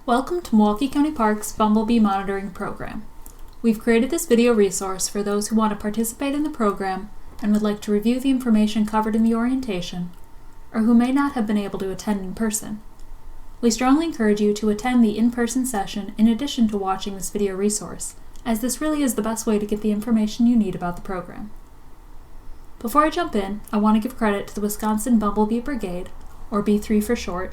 Welcome to Milwaukee County Parks Bumblebee Monitoring Program. We've created this video resource for those who want to participate in the program and would like to review the information covered in the orientation, or who may not have been able to attend in person. We strongly encourage you to attend the in-person session in addition to watching this video resource, as this really is the best way to get the information you need about the program. Before I jump in, I want to give credit to the Wisconsin Bumblebee Brigade, or B3 for short,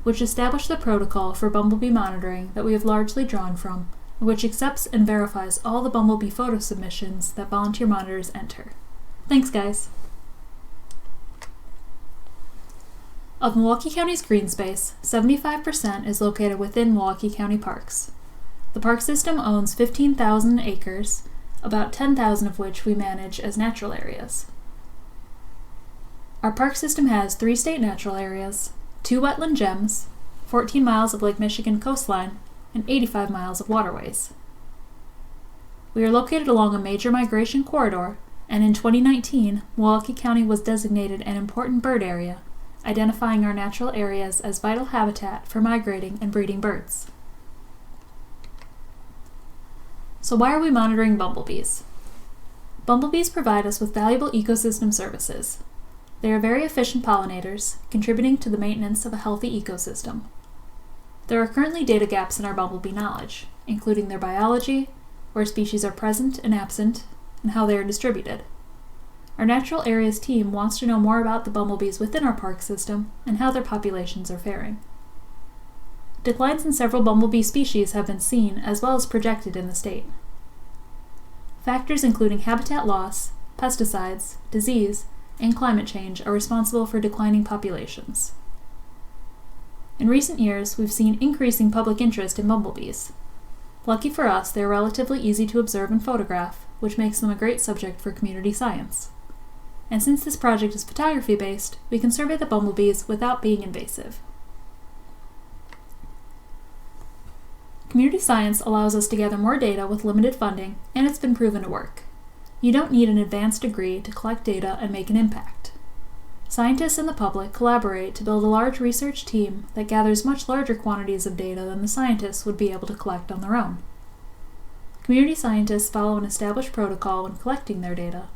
which established the protocol for bumblebee monitoring that we have largely drawn from, and which accepts and verifies all the bumblebee photo submissions that volunteer monitors enter. Thanks, guys! Of Milwaukee County's green space, 75% is located within Milwaukee County Parks. The park system owns 15,000 acres, about 10,000 of which we manage as natural areas. Our park system has 3 state natural areas, 2 wetland gems, 14 miles of Lake Michigan coastline, and 85 miles of waterways. We are located along a major migration corridor, and in 2019, Milwaukee County was designated an important bird area, identifying our natural areas as vital habitat for migrating and breeding birds. So why are we monitoring bumblebees? Bumblebees provide us with valuable ecosystem services. They are very efficient pollinators, contributing to the maintenance of a healthy ecosystem. There are currently data gaps in our bumblebee knowledge, including their biology, where species are present and absent, and how they are distributed. Our Natural Areas team wants to know more about the bumblebees within our park system and how their populations are faring. Declines in several bumblebee species have been seen as well as projected in the state. Factors including habitat loss, pesticides, disease, and climate change are responsible for declining populations. In recent years, we've seen increasing public interest in bumblebees. Lucky for us, they are relatively easy to observe and photograph, which makes them a great subject for community science. And since this project is photography-based, we can survey the bumblebees without being invasive. Community science allows us to gather more data with limited funding, and it's been proven to work. You don't need an advanced degree to collect data and make an impact. Scientists and the public collaborate to build a large research team that gathers much larger quantities of data than the scientists would be able to collect on their own. Community scientists follow an established protocol when collecting their data.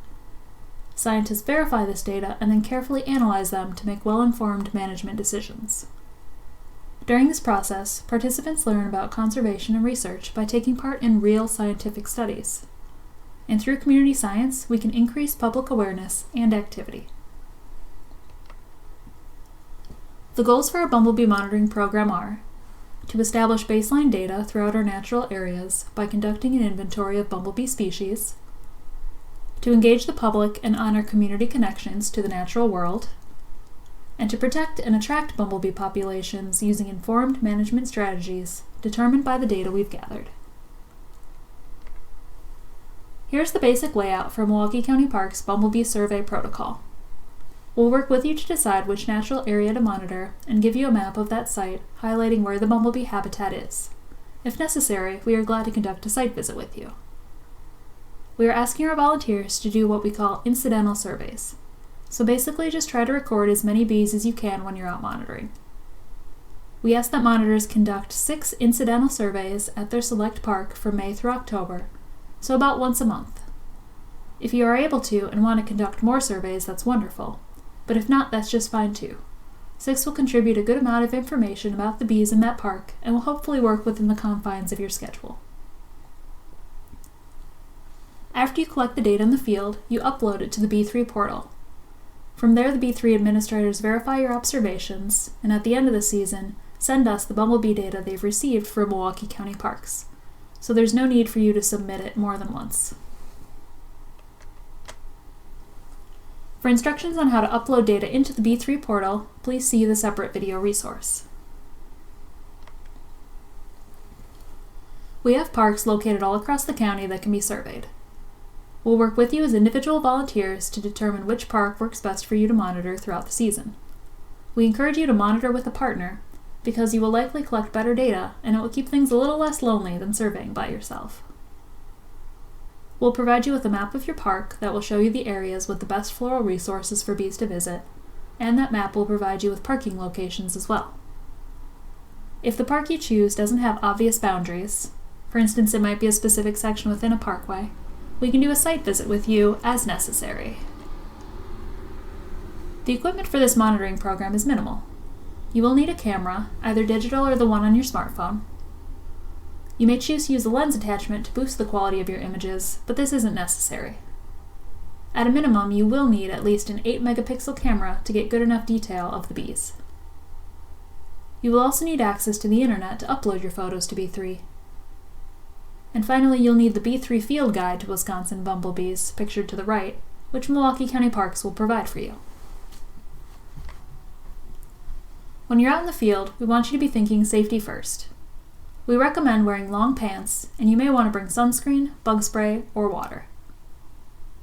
Scientists verify this data and then carefully analyze them to make well-informed management decisions. During this process, participants learn about conservation and research by taking part in real scientific studies. And through community science, we can increase public awareness and activity. The goals for our bumblebee monitoring program are to establish baseline data throughout our natural areas by conducting an inventory of bumblebee species, to engage the public and honor community connections to the natural world, and to protect and attract bumblebee populations using informed management strategies determined by the data we've gathered. Here's the basic layout for Milwaukee County Parks Bumblebee Survey Protocol. We'll work with you to decide which natural area to monitor and give you a map of that site highlighting where the bumblebee habitat is. If necessary, we are glad to conduct a site visit with you. We are asking our volunteers to do what we call incidental surveys. So basically just try to record as many bees as you can when you're out monitoring. We ask that monitors conduct 6 incidental surveys at their select park from May through October, so about once a month. If you are able to and want to conduct more surveys, that's wonderful, but if not, that's just fine too. 6 will contribute a good amount of information about the bees in that park and will hopefully work within the confines of your schedule. After you collect the data in the field, you upload it to the B3 portal. From there, the B3 administrators verify your observations, and at the end of the season, send us the bumblebee data they've received from Milwaukee County Parks. So there's no need for you to submit it more than once. For instructions on how to upload data into the B3 portal, please see the separate video resource. We have parks located all across the county that can be surveyed. We'll work with you as individual volunteers to determine which park works best for you to monitor throughout the season. We encourage you to monitor with a partner, because you will likely collect better data and it will keep things a little less lonely than surveying by yourself. We'll provide you with a map of your park that will show you the areas with the best floral resources for bees to visit, and that map will provide you with parking locations as well. If the park you choose doesn't have obvious boundaries, for instance it might be a specific section within a parkway, we can do a site visit with you as necessary. The equipment for this monitoring program is minimal. You will need a camera, either digital or the one on your smartphone. You may choose to use a lens attachment to boost the quality of your images, but this isn't necessary. At a minimum, you will need at least an 8-megapixel camera to get good enough detail of the bees. You will also need access to the internet to upload your photos to B3. And finally, you'll need the B3 Field Guide to Wisconsin bumblebees, pictured to the right, which Milwaukee County Parks will provide for you. When you're out in the field, we want you to be thinking safety first. We recommend wearing long pants, and you may want to bring sunscreen, bug spray, or water.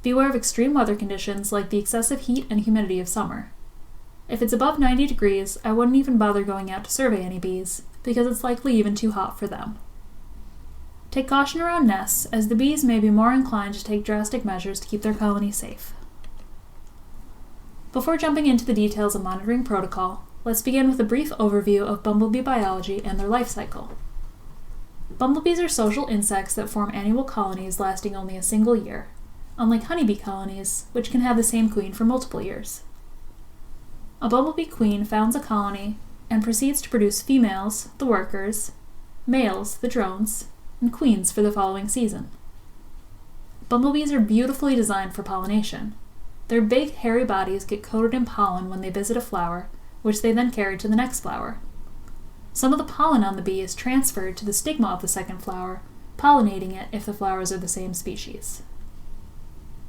Be aware of extreme weather conditions like the excessive heat and humidity of summer. If it's above 90 degrees, I wouldn't even bother going out to survey any bees, because it's likely even too hot for them. Take caution around nests, as the bees may be more inclined to take drastic measures to keep their colony safe. Before jumping into the details of monitoring protocol, let's begin with a brief overview of bumblebee biology and their life cycle. Bumblebees are social insects that form annual colonies lasting only a single year, unlike honeybee colonies, which can have the same queen for multiple years. A bumblebee queen founds a colony and proceeds to produce females, the workers, males, the drones, and queens for the following season. Bumblebees are beautifully designed for pollination. Their big, hairy bodies get coated in pollen when they visit a flower, which they then carry to the next flower. Some of the pollen on the bee is transferred to the stigma of the second flower, pollinating it if the flowers are the same species.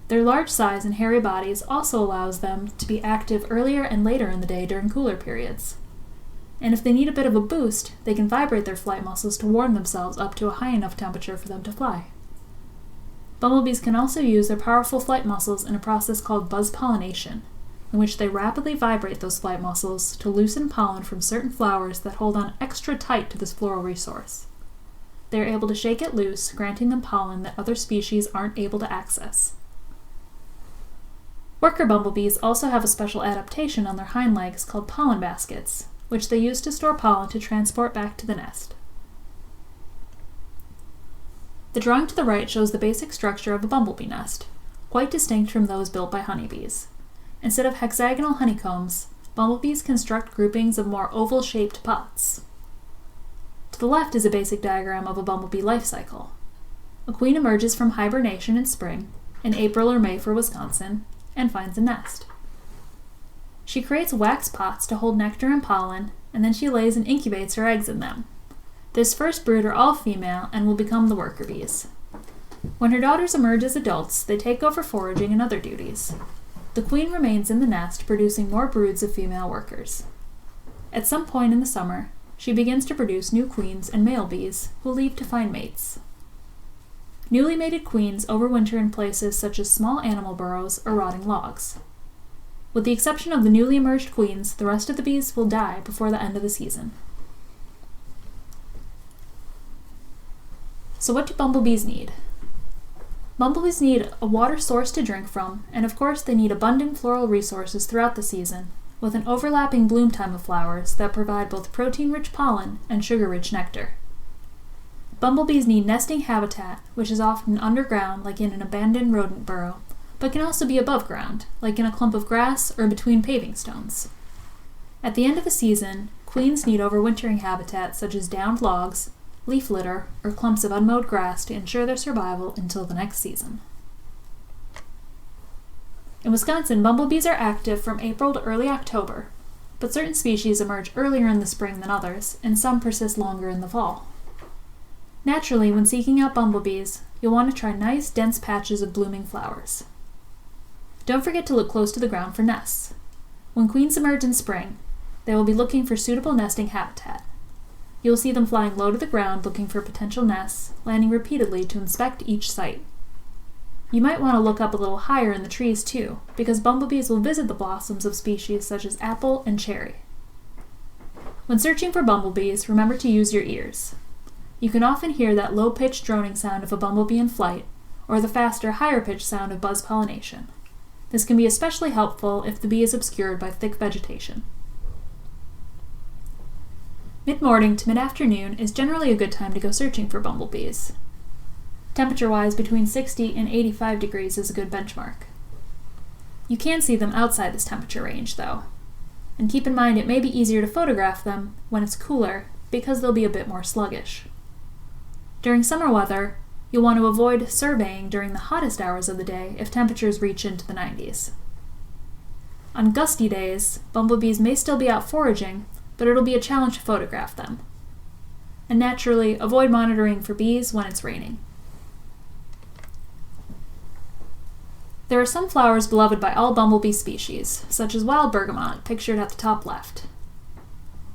Their large size and hairy bodies also allows them to be active earlier and later in the day during cooler periods. And if they need a bit of a boost, they can vibrate their flight muscles to warm themselves up to a high enough temperature for them to fly. Bumblebees can also use their powerful flight muscles in a process called buzz pollination, in which they rapidly vibrate those flight muscles to loosen pollen from certain flowers that hold on extra tight to this floral resource. They are able to shake it loose, granting them pollen that other species aren't able to access. Worker bumblebees also have a special adaptation on their hind legs called pollen baskets, which they use to store pollen to transport back to the nest. The drawing to the right shows the basic structure of a bumblebee nest, quite distinct from those built by honeybees. Instead of hexagonal honeycombs, bumblebees construct groupings of more oval-shaped pots. To the left is a basic diagram of a bumblebee life cycle. A queen emerges from hibernation in spring, in April or May for Wisconsin, and finds a nest. She creates wax pots to hold nectar and pollen, and then she lays and incubates her eggs in them. This first brood are all female and will become the worker bees. When her daughters emerge as adults, they take over foraging and other duties. The queen remains in the nest, producing more broods of female workers. At some point in the summer, she begins to produce new queens and male bees, who leave to find mates. Newly mated queens overwinter in places such as small animal burrows or rotting logs. With the exception of the newly emerged queens, the rest of the bees will die before the end of the season. So what do bumblebees need? Bumblebees need a water source to drink from, and of course they need abundant floral resources throughout the season, with an overlapping bloom time of flowers that provide both protein-rich pollen and sugar-rich nectar. Bumblebees need nesting habitat, which is often underground like in an abandoned rodent burrow, but can also be above ground, like in a clump of grass or between paving stones. At the end of the season, queens need overwintering habitat such as downed logs, leaf litter, or clumps of unmowed grass to ensure their survival until the next season. In Wisconsin, bumblebees are active from April to early October, but certain species emerge earlier in the spring than others, and some persist longer in the fall. Naturally, when seeking out bumblebees, you'll want to try nice, dense patches of blooming flowers. Don't forget to look close to the ground for nests. When queens emerge in spring, they will be looking for suitable nesting habitat. You will see them flying low to the ground looking for potential nests, landing repeatedly to inspect each site. You might want to look up a little higher in the trees too, because bumblebees will visit the blossoms of species such as apple and cherry. When searching for bumblebees, remember to use your ears. You can often hear that low-pitched droning sound of a bumblebee in flight, or the faster, higher-pitched sound of buzz pollination. This can be especially helpful if the bee is obscured by thick vegetation. Mid-morning to mid-afternoon is generally a good time to go searching for bumblebees. Temperature-wise, between 60 and 85 degrees is a good benchmark. You can see them outside this temperature range, though. And keep in mind it may be easier to photograph them when it's cooler because they'll be a bit more sluggish. During summer weather, you'll want to avoid surveying during the hottest hours of the day if temperatures reach into the 90s. On gusty days, bumblebees may still be out foraging, but it'll be a challenge to photograph them. And naturally, avoid monitoring for bees when it's raining. There are some flowers beloved by all bumblebee species, such as wild bergamot, pictured at the top left.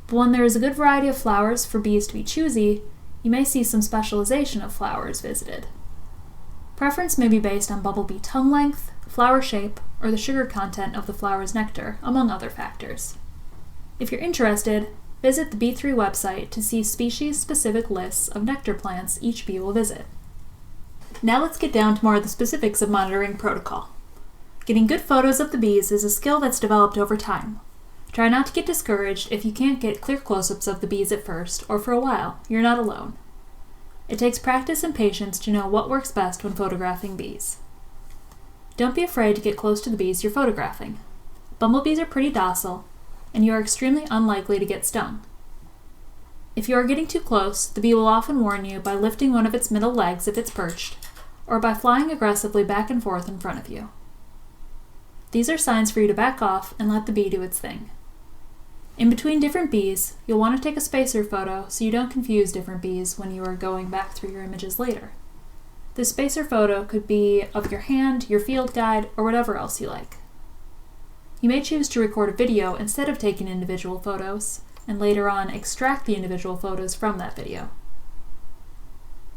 But when there is a good variety of flowers for bees to be choosy, you may see some specialization of flowers visited. Preference may be based on bumblebee tongue length, flower shape, or the sugar content of the flower's nectar, among other factors. If you're interested, visit the B3 website to see species-specific lists of nectar plants each bee will visit. Now let's get down to more of the specifics of monitoring protocol. Getting good photos of the bees is a skill that's developed over time. Try not to get discouraged if you can't get clear close-ups of the bees at first, or for a while. You're not alone. It takes practice and patience to know what works best when photographing bees. Don't be afraid to get close to the bees you're photographing. Bumblebees are pretty docile, and you are extremely unlikely to get stung. If you are getting too close, the bee will often warn you by lifting one of its middle legs if it's perched, or by flying aggressively back and forth in front of you. These are signs for you to back off and let the bee do its thing. In between different bees, you'll want to take a spacer photo so you don't confuse different bees when you are going back through your images later. This spacer photo could be of your hand, your field guide, or whatever else you like. You may choose to record a video instead of taking individual photos, and later on extract the individual photos from that video.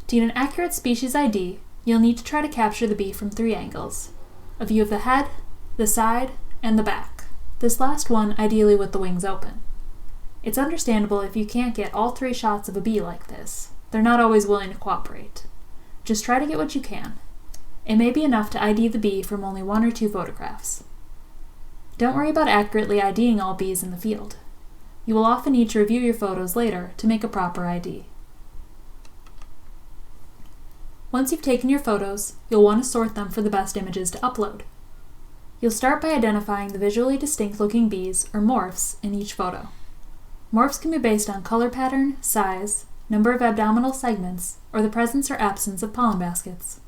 To get an accurate species ID, you'll need to try to capture the bee from 3 angles: a view of the head, the side, and the back. This last one ideally with the wings open. It's understandable if you can't get all 3 shots of a bee like this. They're not always willing to cooperate. Just try to get what you can. It may be enough to ID the bee from only 1 or 2 photographs. Don't worry about accurately IDing all bees in the field. You will often need to review your photos later to make a proper ID. Once you've taken your photos, you'll want to sort them for the best images to upload. You'll start by identifying the visually distinct looking bees, or morphs, in each photo. Morphs can be based on color pattern, size, number of abdominal segments, or the presence or absence of pollen baskets.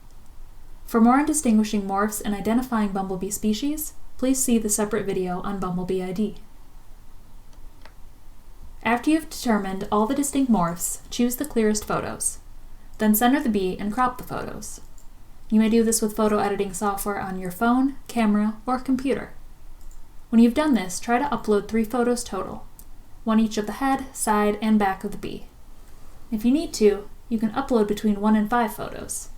For more on distinguishing morphs and identifying bumblebee species, please see the separate video on Bumblebee ID. After you've determined all the distinct morphs, choose the clearest photos. Then center the bee and crop the photos. You may do this with photo editing software on your phone, camera, or computer. When you've done this, try to upload 3 photos total, 1 each of the head, side, and back of the bee. If you need to, you can upload between 1 and 5 photos.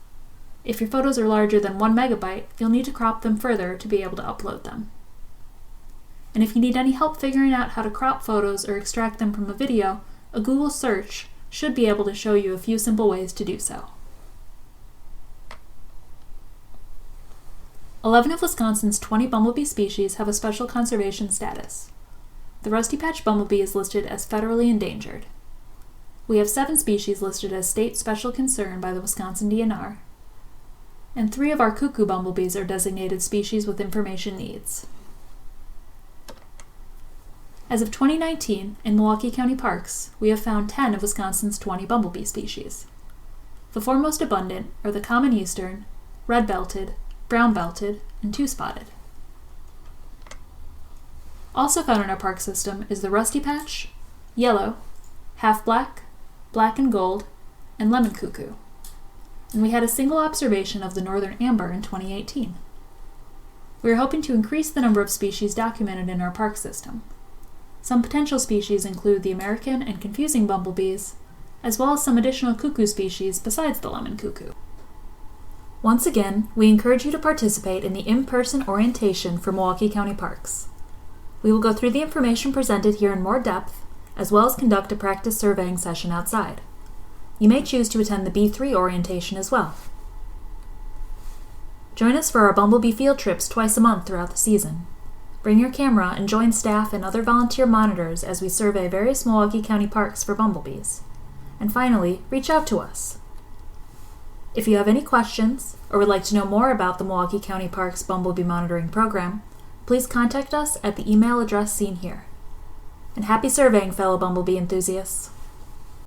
If your photos are larger than 1 megabyte, you'll need to crop them further to be able to upload them. And if you need any help figuring out how to crop photos or extract them from a video, a Google search should be able to show you a few simple ways to do so. 11 of Wisconsin's 20 bumblebee species have a special conservation status. The rusty-patched bumblebee is listed as federally endangered. We have 7 species listed as state special concern by the Wisconsin DNR, and 3 of our cuckoo bumblebees are designated species with information needs. As of 2019, in Milwaukee County parks, we have found 10 of Wisconsin's 20 bumblebee species. The 4 most abundant are the common eastern, red-belted, brown-belted, and 2-spotted. Also found in our park system is the rusty patch, yellow, half-black, black and gold, and lemon cuckoo. And we had a single observation of the northern amber in 2018. We are hoping to increase the number of species documented in our park system. Some potential species include the American and confusing bumblebees, as well as some additional cuckoo species besides the lemon cuckoo. Once again, we encourage you to participate in the in-person orientation for Milwaukee County Parks. We will go through the information presented here in more depth, as well as conduct a practice surveying session outside. You may choose to attend the B3 orientation as well. Join us for our bumblebee field trips twice a month throughout the season. Bring your camera and join staff and other volunteer monitors as we survey various Milwaukee County parks for bumblebees. And finally, reach out to us. If you have any questions or would like to know more about the Milwaukee County Parks Bumblebee Monitoring Program, please contact us at the email address seen here. And happy surveying, fellow bumblebee enthusiasts!